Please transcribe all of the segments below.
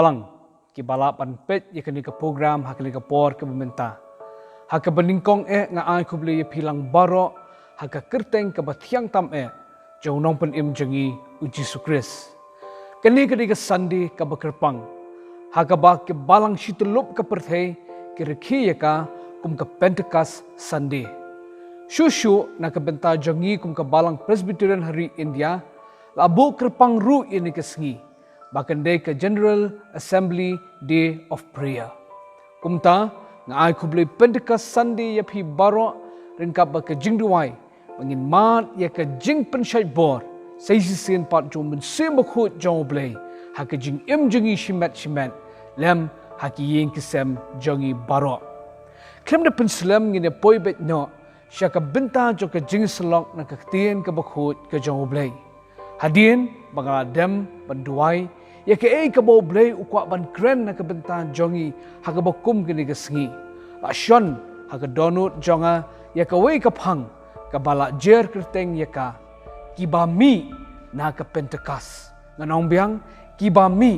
Balang ki balapan pet ye kini ke program hak ni ke por ke pemerintah. Hak ke beningkong nga ai ku beli pilang barok hak ke kerteng ke batiang tam jong nong pen im jengi uji sukris. Kini ke Sunday ke bekerpang. Hak ke ba ke balang situlup ke perthai ke rekhi ye ka kum ke Pentecost Sunday. Shushu na ke benta jengi kum ke balang Presbyterian hari India labu kerpang ru ini ke sengi. Bahkan day ke General Assembly Day of Prayer. Kumta nga ai ku beli Pentecost Sunday ya pi baro ringkap ba ke jing duai mangin mat ya ke jing pensyai bor sai sin pat jom men sim khut jong blai ha ke jing im jengi shimat lem ha ki yeng kisem jongi baro klem de penslam ngin poi bet no sya ka benta jo ke jing selok na ke tien ke bakhut ke jong blai hadin bangala dem banduai ya ke ke bo blai ukwa ban kren na ke benta jongi ha ke bokum ke ni ke sengi la shon ha ke donut jonga ya ke wei ke phang ke bala jer kerteng ya ka kiba mi na ke Pentecost nganong biang kiba mi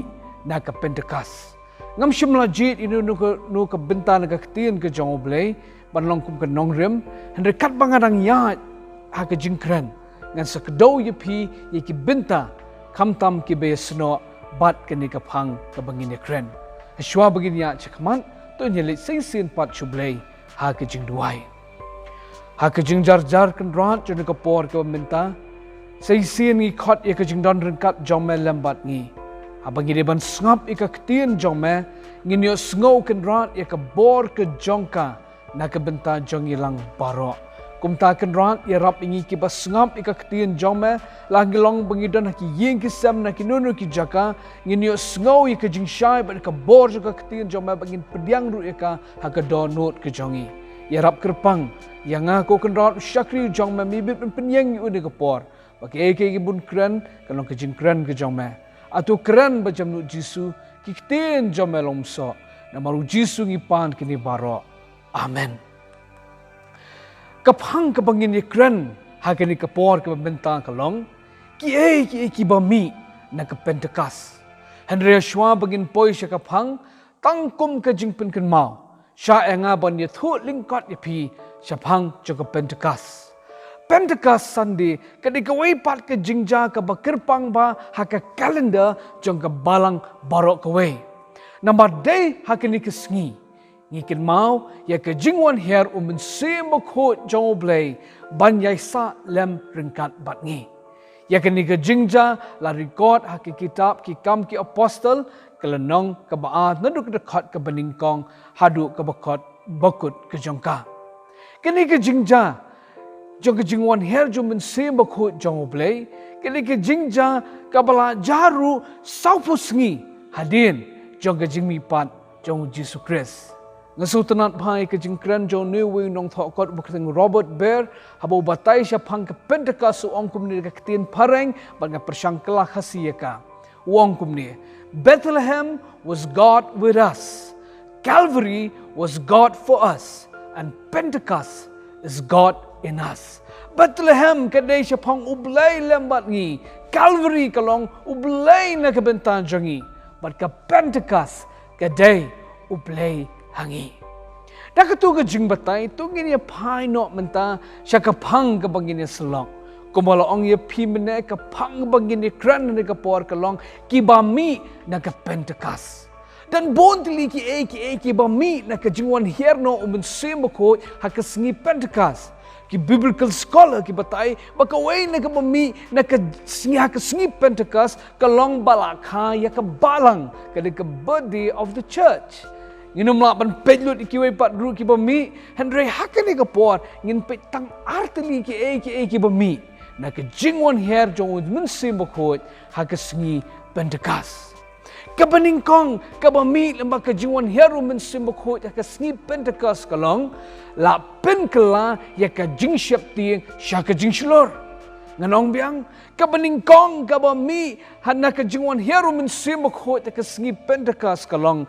na ke Pentecost ngam shimla jit inu nu ke benta na ke tien ke jong blai ban long kum ke nong rem hendre kat bangadang ya ha ke jing kren ngan sekedau ye pi ye ki benta kamtam ki be sno bat ke ni ka phang ka bangin kren shwa bagin ya chakman to nyeli sin pat chublei ha ke jing duai ha ke jing jar kan rat jun ka por ka minta sin ni khot ye ka jing don ren kat jom me lambat ni ha bagin ban ngap ik ka tien jom me ngin yo sngo kan rat ye ka bor ke jongka na ka benta jong ilang baro kumta kan rat ye rap ingi ki bas ngap ik ka tien jom me lagi long bangidan ki yeng ki sam na ki nunu ki jaka ngin yo sngo ye ka jing shai ba ka bor ka tien jom me bangin pediang ru ye ka ha ka donut ke jongi ye rap kerpang yang aku kan rat syakri jong me mi bit penyeng yu ni ka por bagi ke bun kran kalong ke jing kran ke jong me atu kran ba jam nu jisu ki tien jom me lomso na maru jisu ngi pan kini baro amen kapang kabangin ni kran hagen ni kapor ke bentang kalong ki bami na ke Pentecost Henry Shwa bagin poi sya kapang tangkum ke jingpen kan mau sya enga ban ye thu lingkot ye pi sya pang jo ke Pentecost Sunday kadi ke wei pat ke jingja ke bakirpang ba ha ke kalender jong ke balang barok ke wei number day ha ke ni ke sengi ngikin mau ya ke jingwan her men sim khot jong blai ban yai sa lem ringkat bat ngi ya ke ni ke jingja la record ha ke kitab ki kam ki apostle kelenong ke baat naduk dekat ke beningkong hadu ke bakut ke jongka ke ni ke jingja jong ke jingwan her jong men sim khot jong blai ke ni ke jingja ke bala jaru saupus ngi hadin jong ke jingmi pat jong Jesus Christ Nasutanat pai ke jingkran jo new wing nong thokot bukteng Robert Bear habo batai sya phang ke Pentecost ong kumni ke tien pareng bang persangkala khasiyaka wong kumni Bethlehem was God with us Calvary was God for us and Pentecost is God in us Bethlehem kadai sya phang ublai lembat ngi Calvary kalong ublai na ke bentan jangi but ke Pentecost kadai ublai hangi. Dah ketu ke jing batai tu gini pai no menta syaka pang ke bangini selong. Kumala ong ye pi mene ke pang bangini kran ne ke por ke long kibami na ke Pentecost. Dan bontili ki kibami na ke jingwan herno umen sembako ha ke sengi Pentecost. Ki biblical scholar ki batai baka wei na ke bami na ke sengi Pentecost ke long balakha ya ke balang ke birthday of the church. Ngin melaban pelut ikiwei pat ru ki bami Henry hakani ke por ngin pe tang arteli ki bami na ke jingwan her jong men sim bakot ha ke sengi Pentecost ke beningkong ke bami lembak ke jingwan her men sim bakot ha ke sengi Pentecost kalong la pen kala ya ke jing syap tieng sya ke jing shlor nganong biang ke beningkong ke bami han ke jingwan her men sim bakot ha ke sengi Pentecost kalong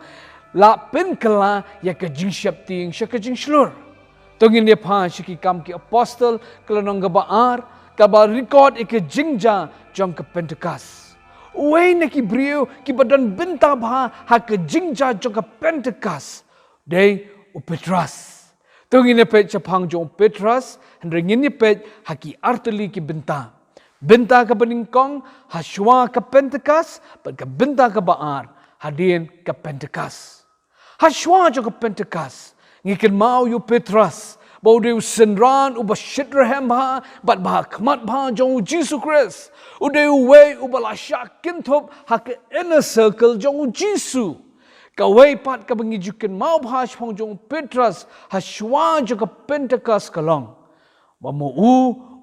la pen kala ya ke jing syap ting sya ke jing shlur tongin dia pa syiki kam ki apostle kelanong gabaar kabar record ke jingja jong ke Pentecost Uwe na ki brio ki badan benta bah ha ke jingja jong ka Pentecost day u Petras. Tungin ne pet chapang jong Petras hendringin ne pet haki arteli ki benta. Benta ka beningkong ha shwa ka Pentecost but ka benta ka baar hadien ka Pentecost. Ha shwa jong ka Pentecost ngiken mau yu Petras bau deu senran uba shidrahem ba bat ba khmat ba jong Jesus Christ udeu we uba la syakin thop ha ke inner circle jong Jesus ka we pat ka bengijuken mau ba shong jong Petras ha shwa jong ka Pentecost kalong ba mo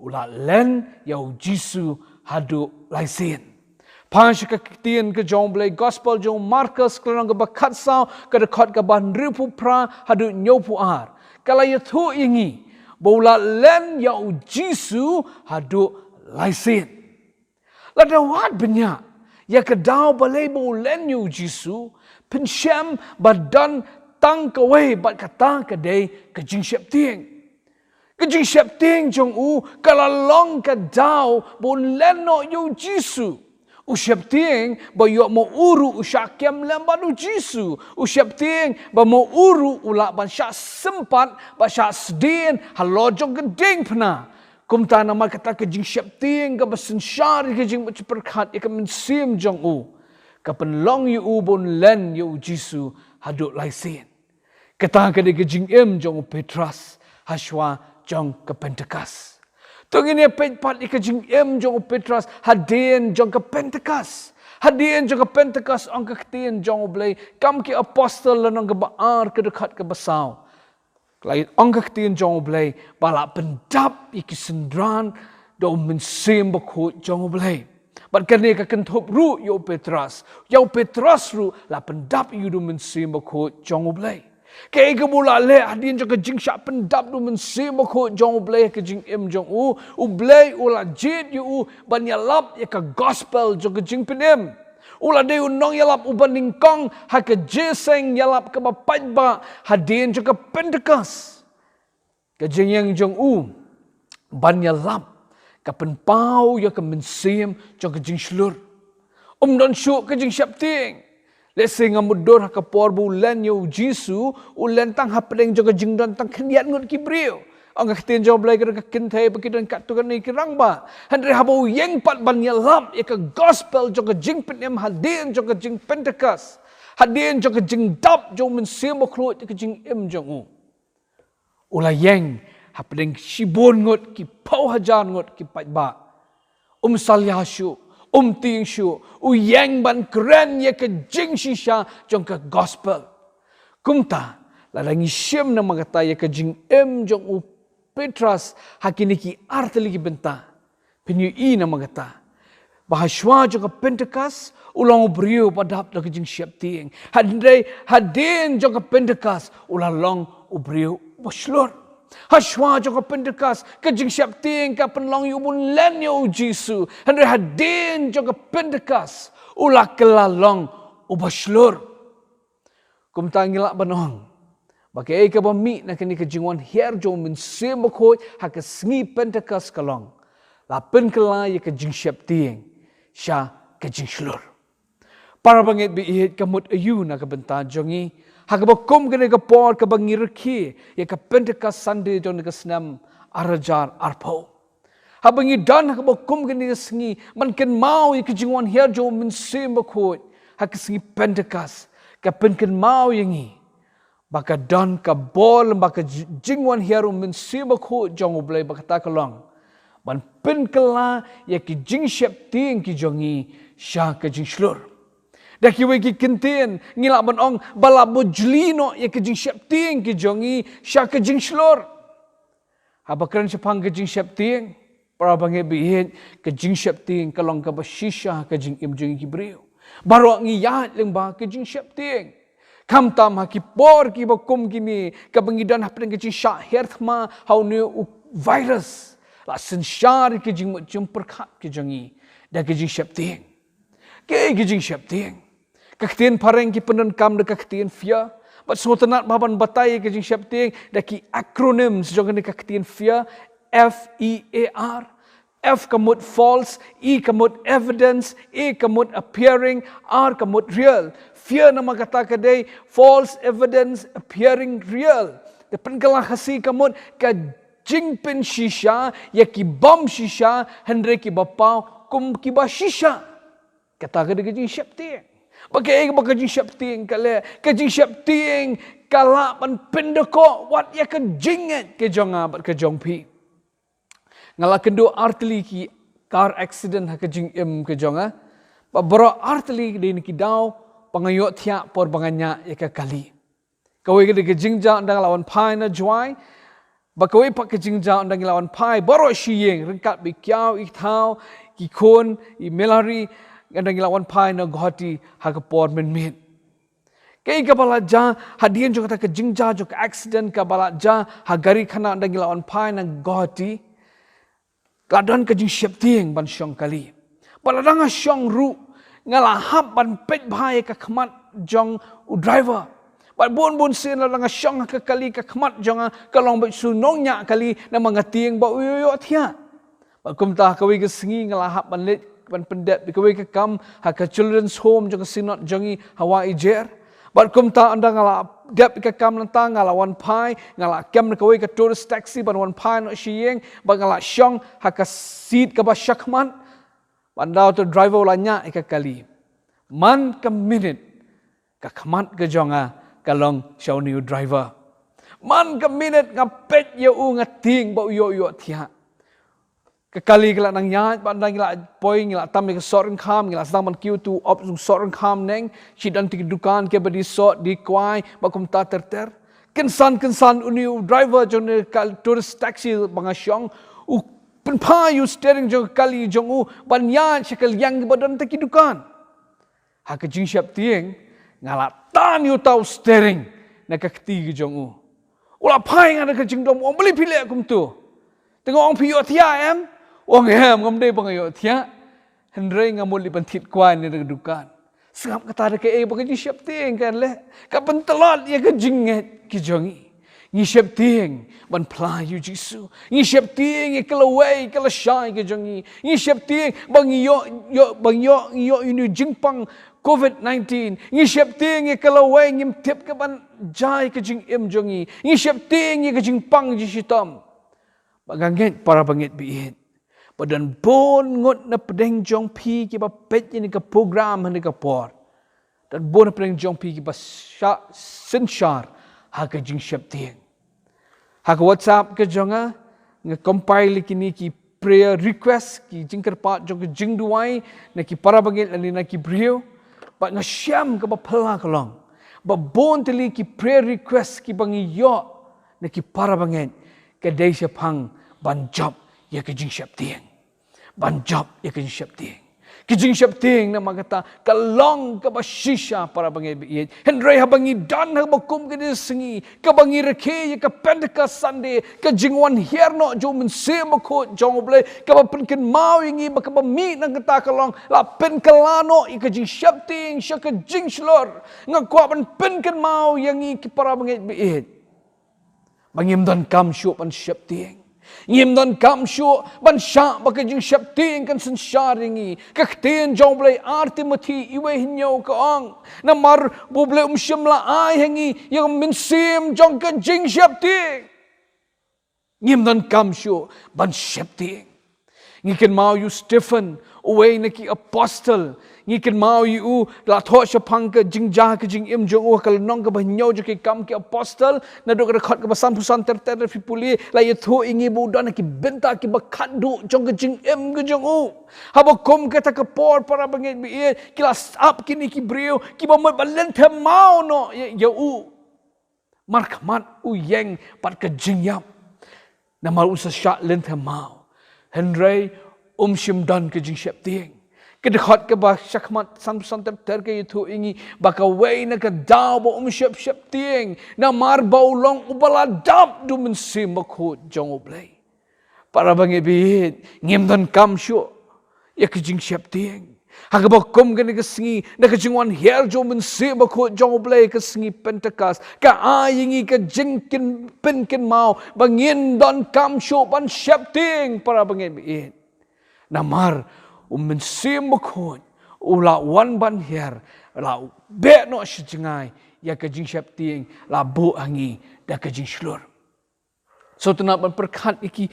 ula len yau Jesus hadu laisen Pansh ka kitien ke jong blai gospel jong Marcus kelong ke bakat sao ke dekat ke ban ripu pra hadu nyopu ar. Kalau ya thu ingi bola len ya Jisu hadu laisen. Lada wat banyak ya ke dau balai bo len ya Jisu pensyam badan tang ke wei bat kata ke dei ke jing syap tieng. Ke jing syap tieng jong kalau long ke dau bo len no ya Jisu. Usyap tieng ba yo mo uru usyakem lembanu Jisu. Usyap tieng ba mo uru ulak ban syak sempat ba syak sedin halojong gedeng pena. Kumta nama kata ke jing syap tieng ka basen syari ke jing perkat ya ke mensim jong ka penlong yu bon len yu Jisu haduk laisen. Kata ke de ke jing jong Petras haswa jong ke Pentecost. Tungin ya pat ikajing jong Petras hadien jong ke Pentecost. Hadien jong ke Pentecost ang kaktian jong blay kam ki apostle lanang ke baar ke dekat ke basau. Lain ang kaktian jong blay bala pendap iki sendran do mensim bakut jong blay. Bat kene ka kenthop ru yo Petras. Yo Petras ru la pendap yu do mensim bakut jong blay. Kaya ke mula le hadin jong ke jing syak pendap du mensim ko jong blay ke jing jong blay ula jit yu ban yalap ya ke gospel jong ke jing penem ula de nong yalap u ban ningkong ha ke jeseng yalap ke bapai ba hadin jong ke Pentecost ke jing yang jong ban yalap ke penpau ya ke mensim jong ke jing slur don syuk ke jing syap ting. Let's say ngamudur ka por bulan yo Jisu ulan tang hapdeng jo jing dan tang keniat ngut kibriu ang katin jo blai ka kintay pakidan katukan ni kirang ba andre habo yeng pat ban yalap ya ka gospel jo jing penem hadin jo jing Pentecost hadin jo jing dap jo mensim khlo ka jing jo ula yeng hapdeng sibon ngut ki pau hajar ngut ki pat ba salyashu ting shu yang ban keren ya ke jing shisha jong ke gospel kumta lalangi syem na magata ya ke jing jong Petras hakini ki arteli ki benta penyu na magata bahaswa jong ke Pentecost ulang brio padap da ke jing syap tieng hadin jong ke Pentecost ulang brio boslor Haswa jong ke Pentecost ke jing syap ting ka penlong yu bun len yo Jisu andre hadin jong ke Pentecost ula kelalong ubaslur kum tangilak banong bakai ka bami na kini ke jingwan her jong min semokoi ha ke sngi Pentecost kalong la pen kela ye ke jing syap ting sya ke jing slur para bangit bi ihit kamut ayu na ke benta jongi hakabakum kene ka por ka bangirki ya ka Pentecost Sunday jon ka snam arajar arpo habangi dan hakabakum kene sngi man ken mau ya ka jingwan her jo min sim bakot hakasngi Pentecost ka pen ken mau yangi baka dan ka bol baka jingwan her min sim bakot jong blai baka ta kalong ban pen kala ya ki jing syap ting ki jongi sya ka jing slur dah kiwe ki kentien ngilak ban ong bala bojlino ya ke jing syap ting ki jongi sya ke jing slor apa keren sepang ke jing syap ting para bange bihin ke jing syap ting kalong ka basisha ke jing jong ki brio baru ngiyat leng ba ke jing syap ting kam tam ha ki por ki bakum kini ka bangidan hapren ke jing sya herthma how new virus la sensyar ke jing jum perkhat ke jongi dah ke jing syap ting ke jing syap ting kaktian pareng ki penun kam de kaktian fia bat sotenat baban batai ke jing syap ting da ki acronym sejong ni kaktian fia FEAR F kamut false, E kamut evidence, A kamut appearing, R kamut real. Fear nama kata kadai false evidence appearing real. Depan kalah hasi kamut ka jingpin shisha, ya ki bom shisha, hendre ki bapau kum ki ba shisha. Kata kadai ka jing syap tiang. Bagai ka jing syap tiang kale, ka jing syap tiang kala pan pendeko wat ya ka jinget ke jonga bat ka jongpi. Ngala kendo artli ki car accident ha ka jing ke jonga. Ba bro artli de ni ki daw pangayot thia por banganya ya ka kali. Kawai ka de ka jingja ndang lawan pai na juai. Ba kawai pak ka jingja ndang lawan pai baro shiyeng ringkat bi kyau ik thau ki khon I melari ndang lawan pai na ghoti ha ka por men. Kay kabala ja hadian jo kata ka jingja jo ka accident kabala ja ha gari khana ndang lawan pai na ghoti. Kadon ka jing syap tieng ban syong kali. Baladang syong ru ngalahap ban pet bahaya ka khmat jong u driver. Bat bon sin la lang syong ka kali ka khmat jong ka long ba sunong nya kali na mga tieng ba uyo thia. Ba kumta kawi ka singi ngalahap ban let ban pendet kawi ka kam ha ka children's home jong sinot jongi Hawaii jer. Bat kumta anda ngala dep ka kam lantang ngala wan pai ngala kem kawi ka tourist taxi ban wan pai no shiyeng ba ngala syong ha ka seat ka ba syakman. Pandau tu driver lanya ika kali. Man ke minute ka khmat ke jonga kalong syau new driver. Man ke minute ngapet ya u ngating ba yo thia. Kekali kala nang nyat pandang kala poi ngila tam ke soren kham ngila sang man kiu tu op sung soren kham neng si dan tik dukan ke badi sot di kwai ba kum ta ter. Kensan new driver jong kal tourist taxi bangasyong u penpa you steering jong kali jong u banyan sekal yang badan taki dukan. Ha ka jing syap tieng ngala tan you tau steering na ka kti jong u. Ula pai ngana ka jing dom ong beli pilek kum tu. Tengok ong piyo thia em, ong hem ngam dei bangayo thia. Hendrei ngamul li pentit kwan ni dukan. Sengap kata de ke ba ka jing syap tieng kan le. Ka pentelot ya ka jinget ki jongi. Ngi syap tieng ban pla yu jisu. Ngi syap tieng ya kelawai kelasai ke jongi. Ngi syap tieng bang yo ini jingpang COVID-19. Ngi syap tieng ya kelawai ngim tip ke ban jai ke jing im jongi. Ngi syap tieng ya ke jingpang jisitam. Baganget para bangit biit. Badan bon ngot na pedeng jong pi ki ba pet ni ka program ni ka por. Dan bon na pedeng jong pi ki ba sensyar ha ka jing syap tieng. Ha ka WhatsApp ke jonga nga compile kini ki prayer request ki jingkar pat jong ke jing duai na ki para bangit ani na ki brio ba nga syam ka ba phala kalong. Ba bon tili ki prayer request ki bangi yo na ki para bangit ke dei syapang ban job ya ke jing syap tieng. Ban job ya ke jing syap tieng. Ki jing syap tieng na magata kalong ka ba shisha para bangit biit. Hendrei ha bangi dan ha bakum ke di sengi ka bangi reke ya ka Pentecost Sunday ka jing wan hierno jo men se makot jong ble ka ba penken mau ingi ba ka ba mi nang kata kalong la pen kalano i ka jing syap tieng sya ka jing slor nga kwa ban penken mau yang i ki para bangit biit. Bangim dan kam syuk ban syap tieng. Ngim dan kam syuk ban syak baka jing syap tieng kan sensyar ingi. Kaktian jong blay arti mati iwe hinyaw kaang. Namar bublay syam la ay hangi yang minsim jong kan jing syap tieng. Ngim dan kam syuk ban syap tieng. Ngikin mau yu Stephen uwe na ki apostle. Ngikin mau yu la thok syapang ke jing jah ke jing im jong kal nong ke bahnyaw jo ki kam ki apostle na do ka khot ke basan pusan ter fi puli la ye tho ingi budan ki benta ki bakhat du jong ke jing im ke jong haba kom ke ta ke por para bangit bi ki la up kini ki brio ki ba mai balen the mau no ye u mar khmat u yeng pat ke jing yap na mar u sa sha len the mau Hendrei shim dan ke jing syap tieng. Kedekhat ke bah syakmat sam ter ke itu ingi baka wei na ke daw ba syap tieng na mar bau long ubala dap du men sim bakut jong oblay. Para bangit bihit ngim dan kam syu ya ke jing syap tieng. Haga bakum ke ni ke singi na ke jing wan her jo men sim bakut jong oblay ke singi Pentecost ka ayingi ke jing kin pen kin mau bangin dan kam syu ban syap tieng para bangit bihit. namar mensim bakut ula wan ban her la be no sejingai ya ka jing syap tieng la bu angi da ka jing slur so tena berkat iki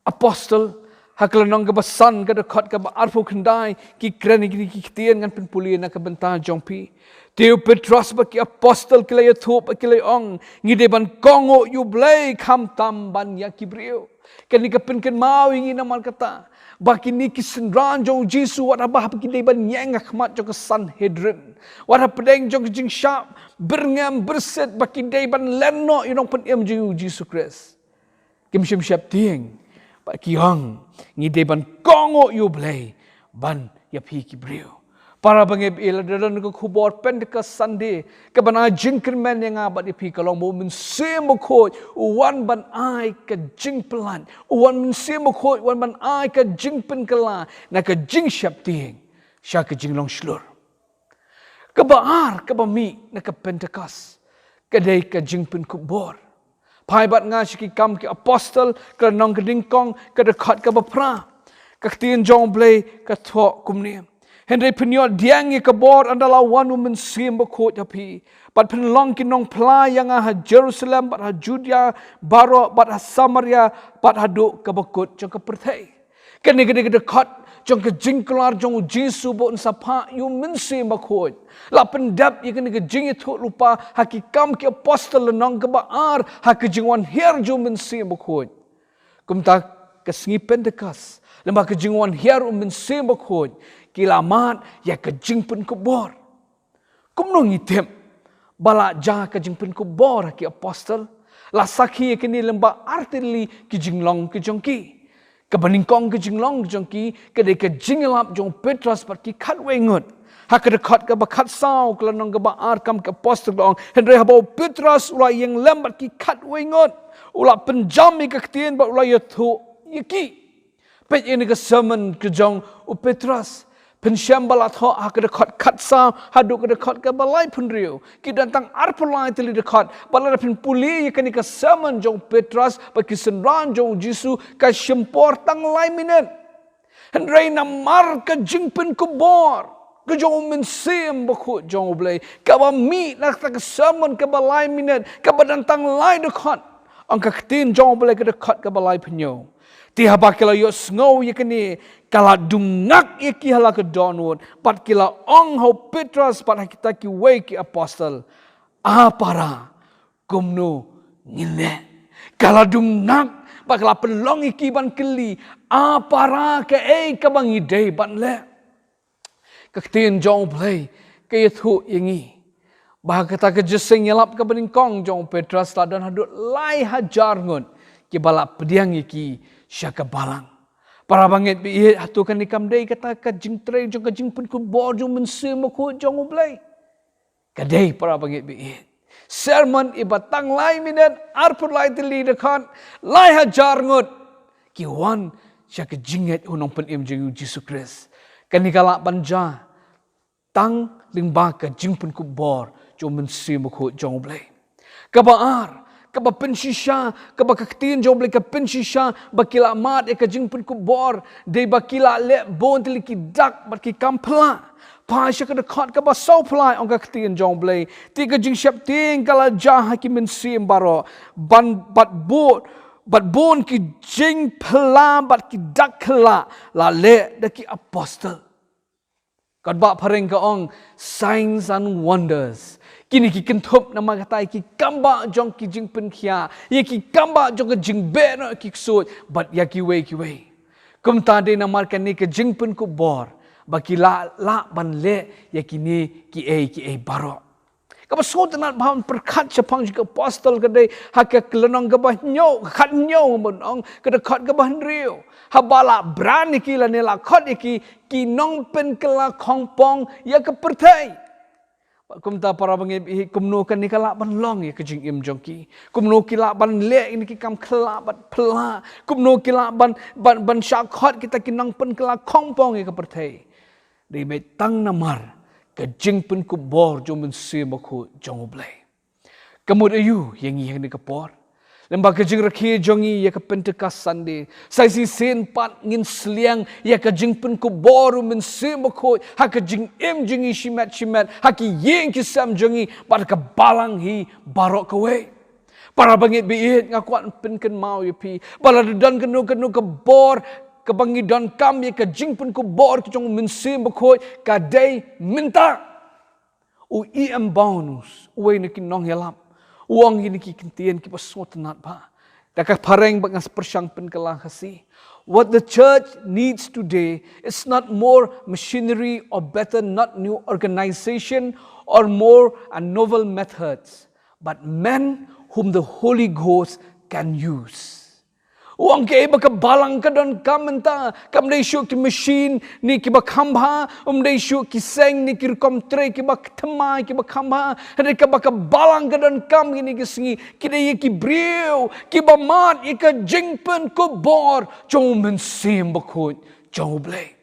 apostol haklanong ka basan ka dekat ka arfu kendai ki kren ki tien ngan penpuli na ka benta jongpi Teu Petrus baki apostol kila ya thup kila ong ngide ban kongo yu blai kham tam ban ya kibriu kan ni kapin kan mau ingi namal kata baki ni kisenran jong Jesu wat abah baki de ban yang khmat jong Sanhedrin wat pedeng jong jing syap berngam berset baki de ban lenno inong pen em jing Jesu Christ kim shim syap tieng baki ong ngide ban kongo yu blai ban ya pi kibriu para bangib ila dalam ko khubor Pentecost Sunday kabana jingkin men yang abad ipi kalau mau mensemo khot wan ban ai ka jing pelan wan mensemo khot wan ban ai ka jing pen kala na ka jing syap tieng sya ka jing long slur kabaar kabami na ka Pentecost kadai ka jing pen khubor pai bat nga syiki kam ki apostol ka nong ka dingkong ka dekat ka bapra ka tien jong blai ka thok kumni Henry penyot diang ye kabor andala wanu mensim bakot tapi bat penlong kinong pla yang ha Jerusalem bat ha Judea baro bat ha Samaria bat ha do kabakot jong ka perthai kene gede dekat jong ka jingklar jong Jesu bo sapa yu mensim bakot la pendap ye kene jing itu lupa hakikam ki apostol nong ka baar ha ka jingwan her jo mensim bakot kumta kasngi Pentecost lembah ka jingwan her mensim bakot kilamat ya ka jingpen kubor kumnong item bala ja ka jingpen kubor ki apostol la sakhi ke ni lemba artili ki jinglong ki jongki ka baningkong ki jinglong ki jongki ke de ka jinglap jong Petrus pat ki khat wengut ha ka dekat ka bakat sau klanong ka ba ar kam ka apostol dong henry habo Petrus ula yang lembat ki khat wengut ula penjam ka ktien ba ula yathu yaki pet ini ka sermon ke jong Petrus pensyam balat ho ha ka dekat khat sa ha do ka dekat ka balai pun riu ki dantang arpulai tili dekat balai pun puli ka ni ka sermon jong Petrus pa ki senran jong Jesu ka syempor tang lai minit henry namar ka jingpen kubor ka jong mensim bakut jong blai ka ba mi nak ka sermon ka balai minit ka badantang lai dekat angka ketin jong blai ka dekat ka balai penyo Tiha bakila yo snow ye kini kala dungak ye ki hala ke donward pat kila ong ho Petrus pat kita ki we ki apostol para kumno ngile kala dungak bakala pelong iki ban keli para ke ka bang ide ban le kaktin jong play ke thu yengi bah kata ke jeseng yelap ke beningkong jong Petrus la dan hadut lai hajar ngun ki balap pediang iki syaka balang para bangit bi hatukan ikam dei kata ka jing tre jong ka jing pun ku bor jong mensim ko jong ublai kadai para bangit bi sermon ibatang lai minat arpur lai tili dekat lai hajar ngut ki wan syaka jinget unong pen im jeng Jesus Christ kanikala banja tang lingba ka jing pun ku bor jong mensim ko jong ublai kabaar kaba pensisha kaba kaktin jom le ka pensisha bakila mat e ka jingpun ku bor de bakila le bon tili ki dak bat ki kampla pa sha ka dekat ka ba so plai ong kaktin jom le ti ka jing syap ting kala jah ki mensim baro ban bat bon ki jing pla bat ki dak kala la le de ki apostol kad ba pareng ka ong signs and wonders kini ki kentup nama kata ki kamba jong ki jing pen kia ye ki kamba jong ki jing be no ki sut but ya ki we kum ta de namar kan ni ki jing pen ku bor ba ki la ban le ya ki ni ki e baro ka ba so tanat bahon perkat chapang ji apostol ka de ha ka klenong ka ba nyo khat nyo mon ong ka de khat ka ba riu ha bala bran ki la ne la khat ki nong pen kala khongpong ya ka perthai kumta para bangib kumno kan nikala ban long ya kejing im jongki kumno kila ban le ini ki kam khla bat phla kumno kila ban syakhat kita kinang pen kala khongpong ya kaperthai dei me tang namar kejing pen ku bor jo men se makhu jong blai kamut ayu yang ni kapor Lembaga jing rakhi jongi ya ka Pentecost Sunday. Sai si sen pat ngin sliang ya ka jing pen ko boru men sim ko ha ka jing em jingi shimat ha ki yeng ki sam jongi par ka balang hi barok kowe. Para bangit biit ngakuan pen ken mau ya pi. Bala dan kenu ka bor ka bangi dan kam ya ka jing pen ko bor ki jong men sim ko ka dai minta. U I am bonus. Uwe ni kinong helap. Uang ini kintian ki pasot nat ba. Daka pareng bangas persyang pen kalang hasi. What the church needs today is not more machinery or better, not new organization or more and novel methods, but men whom the Holy Ghost can use. Uang ke iba ka balang ka don kamenta kam dei syuk ki machine ni ki ba khamba dei syuk ki seng ni ki kom tre ki ba thmai ki ba khamba hade ka ba ka balang ka don kam ni ki singi ki dei ki breu ki ba mat i ka jingpen ko bor chong men sim ba khot chong ble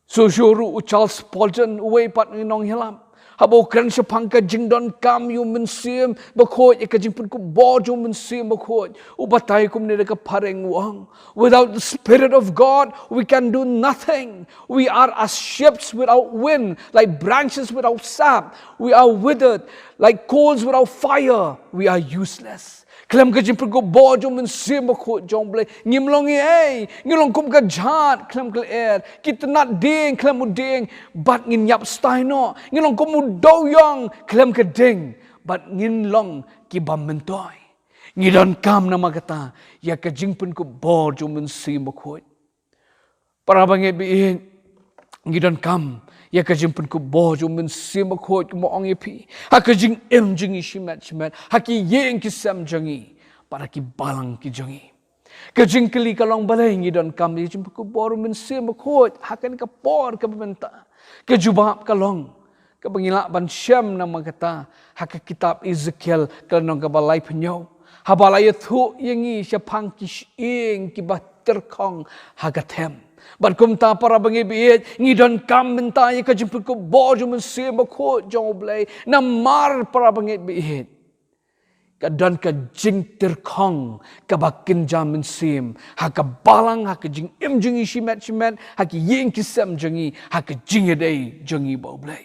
so shuru Charles Spurgeon way pat ni nong hilam Habo kran sepang ka jing don kam yu mensim bakhot ka jing pun ku bo ju mensim bakhot ubatai kum ne ka pareng wang. Without the Spirit of God we can do nothing. We are as ships without wind, like branches without sap. We are withered like coals without fire. We are useless. Kelam ka jing pun ku bo ju mensim bakhot jong ble ngimlong ngilong kum ka jhat kelam kal air kita nak ding kelam ding bat ngin yap stai no ngilong kum doyong kelam ka ding bat ngin long ki bam mentoy ngidon kam nama kata ya ka jing pun ku bo ju mensim bakhot para bangai bi ngidon kam ya ka jing pun ku bo ju mensim bakhot mo ong pi ha ka jing em jing shimat ha ki yeng ki sam jangi para ki balang ki jangi ka jing kali kalong balai ngidon kam ya jing ku bo ju mensim bakhot ha kan ka por ka benta ka jubab kalong ka bangila ban syam nama kata ha ka kitab Ezekiel kalong ka balai penyo ha balai thu yengi syapang ki ing ki ba terkong ha ka them ban kum ta para bangi biet ngidon kam benta ya ka jing ku bo ju mensim bakhot jong blai na mar para bangi biet ka dan ka jing terkong ka bakin jam mensim ha ka balang ha ka jing im jing shimat ha ki yeng ki sam jangi ha ka jing dei jangi bo blai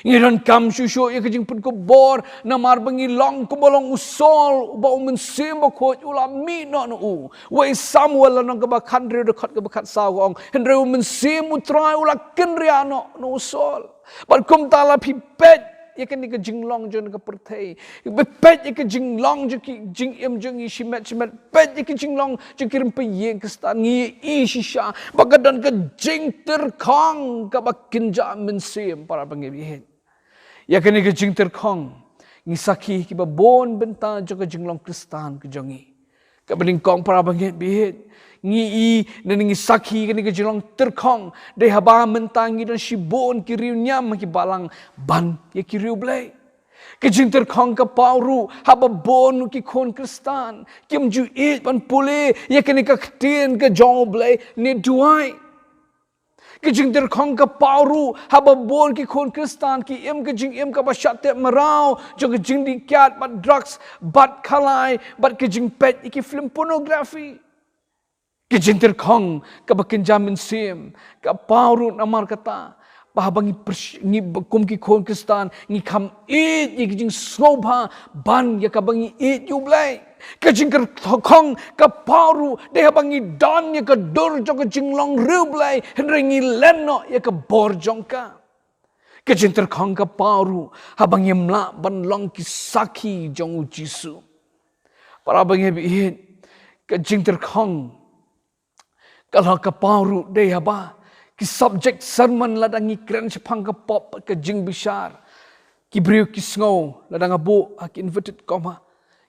ngidon kam shusho ya ka jing pun ko bor na mar bangi long ko bolong usol ba mensim bakhot ula mi no no we Samuel no ka ba khandre de khot ka ba khat sa ong henre mensim utrai ula kenria no no usol ban kum ta la phi pet ya kan ni ka jinglong jon ka perthai pet ya ka jinglong je ki jing em jing shimat pet ya ka jinglong je kirim pe yeng ka stan ngi I shisha bagadan ka jing terkhang ka bakin ja mensim para bangi ya kan ni ka jing terkhang ngi sakhi ki ba bon benta jo ka jinglong kristan ka jongi ka bening kong para bangi bihet ngi I ngi sakhi ka ni ka jinglong terkhang de haba mentang ngi don shibon ki riu nyam ki balang ban ya ki riu blai ka jing terkhang ka pauru haba bon ki khon kristan kim ju it ban pule ya kan ni ka ktien ka jong blai ni duai ka jing terkhang ka pauru haba bon ki khon kristan ki em ka jing em ka ba shat marau jo ka jing di kyat bat drugs bat khalai bat ka jing pet ki film pornography ki jing terkhang ka bakin jamin sim ka pauru namar kata pahabangi ngi kum ki khon kristan ngi kham it ki jing snobha ban ya ka bangi it yu blai ka jing terkhang ka pauru de bangi dan ya ka dur jo ka jing long riu blai henrengi lenno ya ka bor jongka ka jing terkhang ka pauru habangi mla ban long ki sakhi jong Jisu para bangi bi ka jing terkhang kalau ka pauru de haba ki subject sermon ladangi kren sepang ka pop ka jing bishar ki briu ki sngo ladang abu ki inverted comma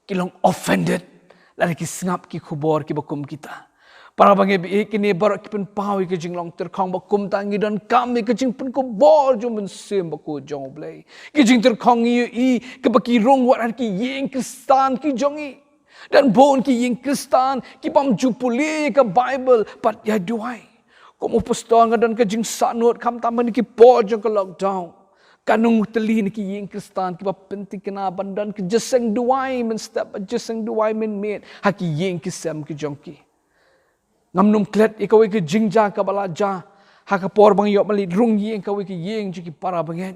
ki long offended lada ki sngap ki khubor ki bakum kita para bangi bi kini barak ki pen pawi ki jing long terkhang bakum tangi dan kami ki jing pen ko bor jo mensim baku jong blai ki jing terkhang I ki baki rong wat ki yeng kristan ki jongi dan bon ki yeng kristan ki pam jupuli ka Bible pat ya duai ko mo pastor ngadan ka jing sanut kam taman ki po jong ka lockdown Kanung teli ni ki yeng Kristan ki ba penting kena bandan ke jeseng duai men step jeseng duai men met haki yeng ki sem ki jongki. Ngamnum klet ikaw ki jingja ka balaja haka por bang yok mali rung yeng kaw ki yeng ki para bangen.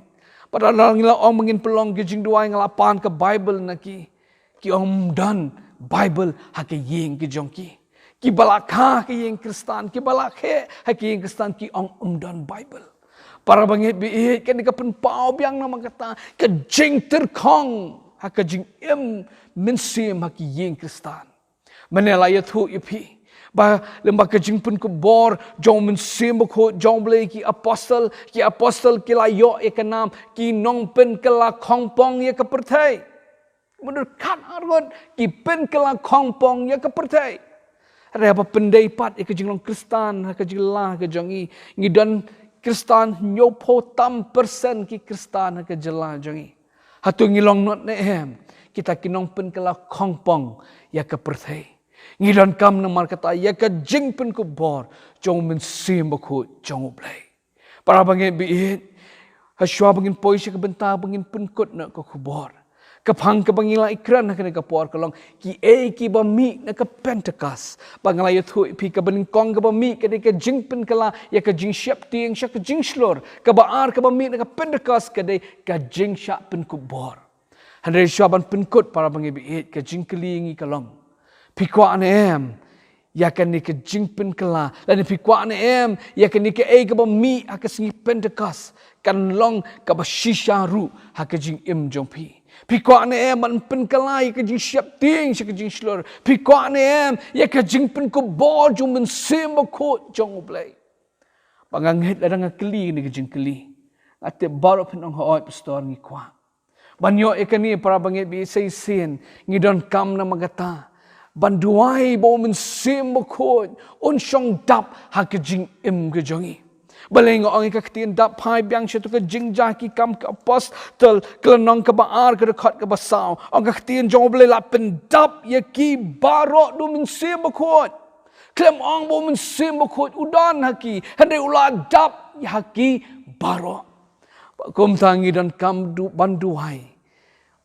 Padahal ngila ong mengin pelong ki jing duai ngalapan ke Bible na ki ong dan Bible haki yeng ki jongki. Ki balakha ki yeng Kristan ki balakhe haki yeng Kristan ki ong dan Bible. Para bangit biit kan ka penpau biang nama kata ke jing terkong ha ke jing mensim ha ki yeng Kristan. Menelaya thu ipi ba lemba ke jing pun khubor jong mensim ko jong blai ki apostle ki layo e kanam ki nong pen kala khongpong ye ke perthai. Menurut kat argon ki pen kala khongpong ye ke perthai. Reba pendai pat e ke jing long Kristan ha ke jing la ke jongi ngidan Kristan nyopo tam persen ki Kristan ke jela jangi. Hatu ngilong not nehem. Kita kinong pen kala khongpong ya ke perthai. Ngidon kam namar kata ya ke jing pen khubor jong mensim bakhu jong ublai. Para bangin biit. Haswa bangin poisya ke benta bangin pen kot na ke khubor. Kapang ke bangila ikran nak ke por kolong ki bami na ke Pentecost bangalaya thu pi ke beningkong ke bami ke jing pen kala ya ke jing syap tiang syak ke jing slor ke baar ke bami na ke Pentecost ke jing syak pen khubor handai syaban pen kot para bangi biit ke jing kelingi kolong pi kwa anem ya ke ni ke jing pen kala dan pi kwa anem ya ke ni ke ke bami ha ke singi Pentecost kan long ke ba shisha ru ha ke jing jong pi. Pikwa ne man pen kalai ke jing siap ting ke jing slur. Pikwa ne ya ke jing pen ko bo jung men sem ko jong blai. Bangang het ladang keli ni ke jing keli. Ate baro pen ong hooi pastor ngi kwa. Banyo ekani para bangit bi sei sin ngidon kam na magata. Banduai bo men sem ko on shong dap ha ke jing ke jongi. Baleng orang ka ketien dap pai biang syatu ke jingja ki kam ke apostel kelenong ke baar ke dekat ke basau orang ka ketien jong boleh la pendap ya ki barok do min sem bakot klem ong bo min sem bakot udan haki handai ula dap ya haki barok kum tangi dan kam du banduai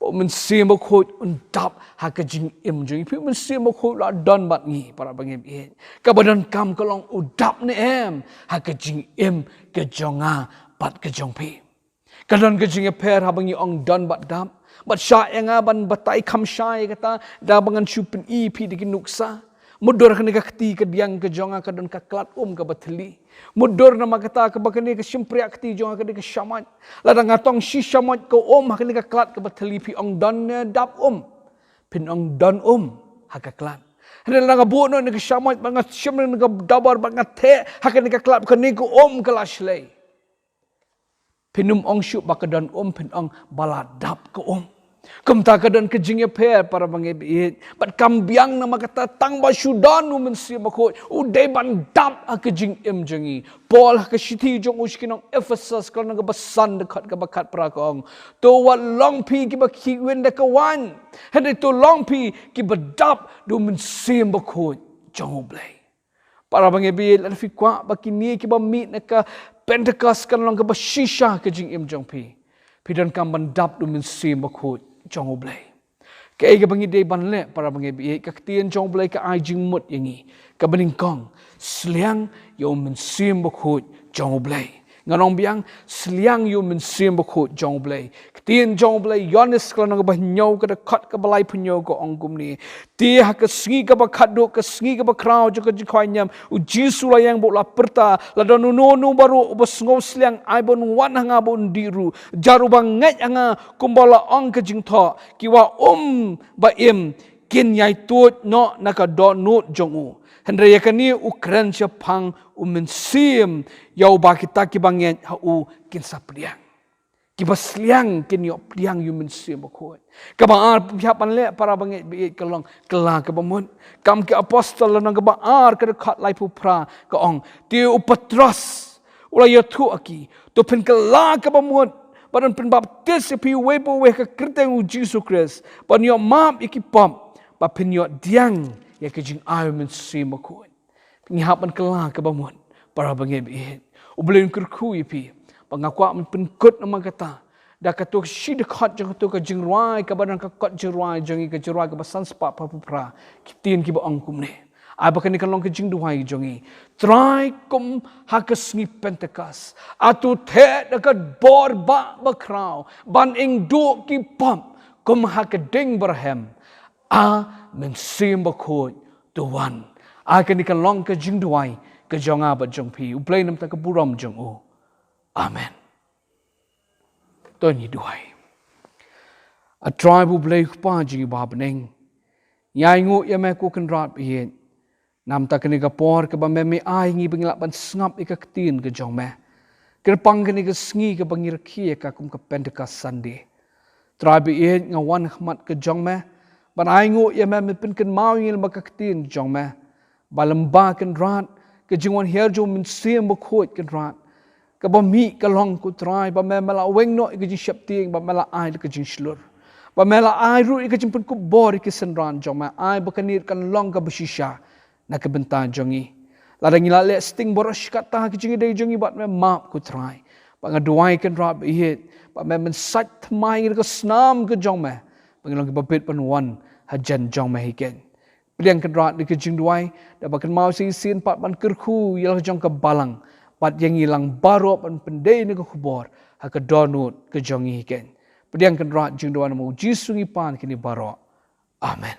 bo min sem bakot undap ha ke jing jing pi min sem bakot la don bat ngi para bangim e ka badan kam kolong udap ne ha ke jing ke jonga bat ke jong pi kadon ke jing per ha bangi ong don bat dap bat sha enga ban batai kham shai kata da bangan chupen pi dikin nuksa mudur kene ka kti ke diang ke jonga kadon ka klat ke bathli mudur nama kata ke bakani ke simpriak kti jonga ke syamat ladang atong si syamat ko hakani ka klat ke bathli pi ong don dap pin ong don ha ka klat Hanya lang abu no ni kesyamat bangat syam ni dabar bangat the hakani ka klat kani ko kelashlei pinum ong syuk bakadan pin ong baladap ko Kumta kadan kejingnya per para bangebit. Bat kambiang nama kata tang basyudan men si makot. Uday bandap kejing jengi. Paul kesiti jong uskinong Ephesus kalau naga besan dekat ke bakat prakong. To wat long pi ki bakiwen de kawan. Hande to long pi ki badap do men si makot jong oblay. Para bangebit lan fi kwa bakini ki ba meet naka Pentecost kan lang ke bashisha kejing jong pi. Pidan kam bandap do men si makot jong oblay. Kaya ka bangi day banle para bangi biye kaktian jong oblay ka ay jing mut yangi. Kabaningkong sliang yo mensim bakut jong oblay. Nganong biang sliang yo mensim bakut jong oblay. Katian jong oblay yonis kalau nang bahnyaw kada kat ka balay punyaw ko ongkum ni. Ti ha ka sngi ka bakaddo ka sngi ka bakraw jo ka jikhwanyam u jisu layang bo la perta la donuno baru ubasngo sliang ai bon wan hanga bon diru jaru banget anga kumbala ong ka jingtho kiwa ba im kin yai tut no naka do nut jongu hendra yakani ukran chapang mensim yau ba kita ki banget ha u kin sapriang ki basliang kin yo priang yu mensim bakot ka baar pihapan le para banget bi kelong kela ka bamun kam ke apostol nang ka baar ka khat lai pu pra ka ong ti upatras ula yathu aki to pen kela ka bamun badan pen baptis pi webo we ka kriten u Jesus Christ ban yo map ikipam ba pen yo diang ya ke jing ai mensim bakot ngihapan kela ka bamun para banget bi ublen kurku ipi pangakwa penkut nama kata da ka tu shi de khot jong tu ka jing ruai ka ban ka kot jing ruai jong ka jing ruai ka basan spa pa pupra ki tin ki ba ong kum ne ai ba ka ni kan long ka jing duai jong try kum ha ka sngi Pentecost atu the da ka bor ba kraw ban ing du ki pam kum ha ka ding berhem a men sim ba khoi tu wan a ka ni kan long ka jing duai ka jong a ba jong pi u play nam ta ka buram jong o amen tôi nhị đuổi a tribe blay pa ji ba bneng yai ngu ya me ku kan rat bi nam ta kan ga por ka ba me ai ngi bingla ban snap ik ka tin ka jong me ker pang kan ga sngi ka bangir khie ka kum ka Pentecost Sunday tribe ye nga wan khmat ka jong me ban ai ngu ya me pin kan mau ngil ba ka tin jong me balam ba kan rat ka jingwan her jo min sem ba khot kan rat ka ba mi ka long ku try ba me mala weng no ka jing shap ting ba mala ai ka jing slur ba mela ai ru ka jing pun ku bor ki sen ran jong ma ai ba kanir kan long ka bishisha na ka benta jongi la dang ila le sting borosh ka ta ki jing dei jongi ba me map ku try ba nga duai kan rap hit ba me men sat mai ka snam ka jong ma ba long ba bit pan wan ha jan jong ma hi ken priang kan rat ka jing duai da ba kan mau si sin pat ban ker khu yel jong ka balang pat yang ilang baro pan pendei ni ka khubor ha ka donut ka jongi ken pediang kan rat jing doan mo jisu ngi pan kini baro amen